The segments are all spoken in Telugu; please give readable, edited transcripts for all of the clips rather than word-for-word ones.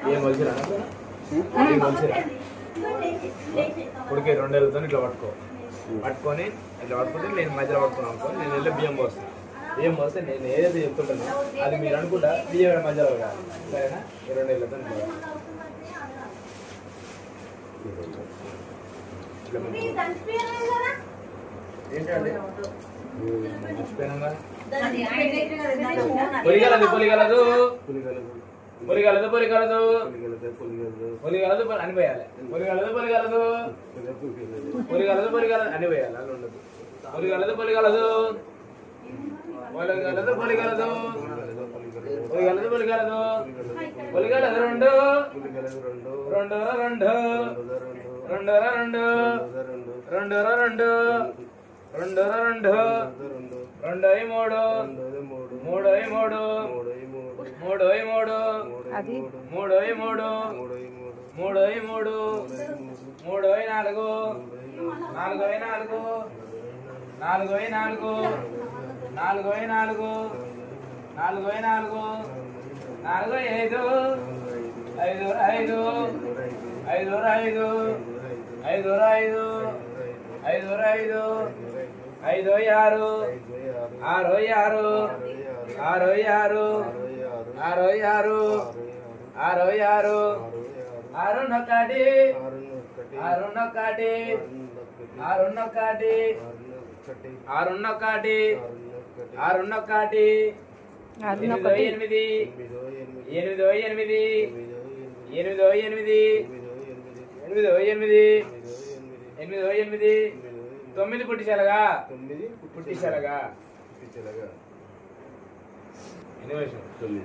బియ్యం కలిసిరా ఉడికే 2 ఏళ్ళతో ఇట్లా పట్టుకొని ఇట్లా పట్టుకుంటే నేను మధ్యలో పట్టుకున్నాను అనుకో, నేను వెళ్ళి బియ్యం పోస్తే నేను ఏదైతే చెప్తుంటానో అది మీరు అనుకుంటా బియ్యం మధ్యలో కాదు, సరేనా? 2 ఏళ్ళతో పొలిగలదు అని పోయాలి. పొలిగలదు అని పోయాలి. అలా ఉండదు. పొలిగలదు తొమ్మిది పుట్టించాలగా ఎన్ని వయసు? 9.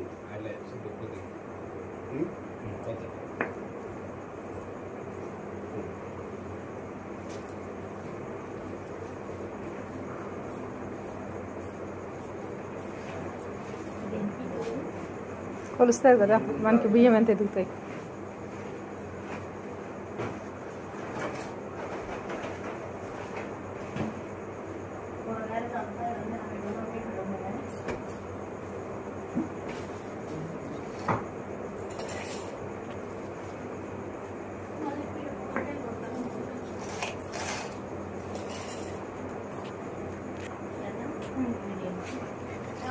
కొలుస్తారు కదా మనకి బియ్యం ఎంత ఎదుగుతాయి.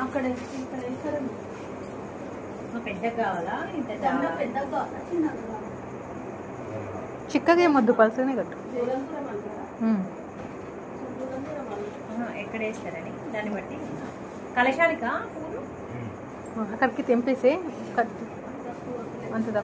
అక్కడ పెద్దగా కావాలా? ఇంత పెద్దగా కావాలా? చిన్నగా చిక్కగా ఏమొద్దు, పలుసనే కట్టు. ఎక్కడ వేస్తారని దాన్ని బట్టి కలశానికా పూలు అక్కడికి తెంపేసి అంత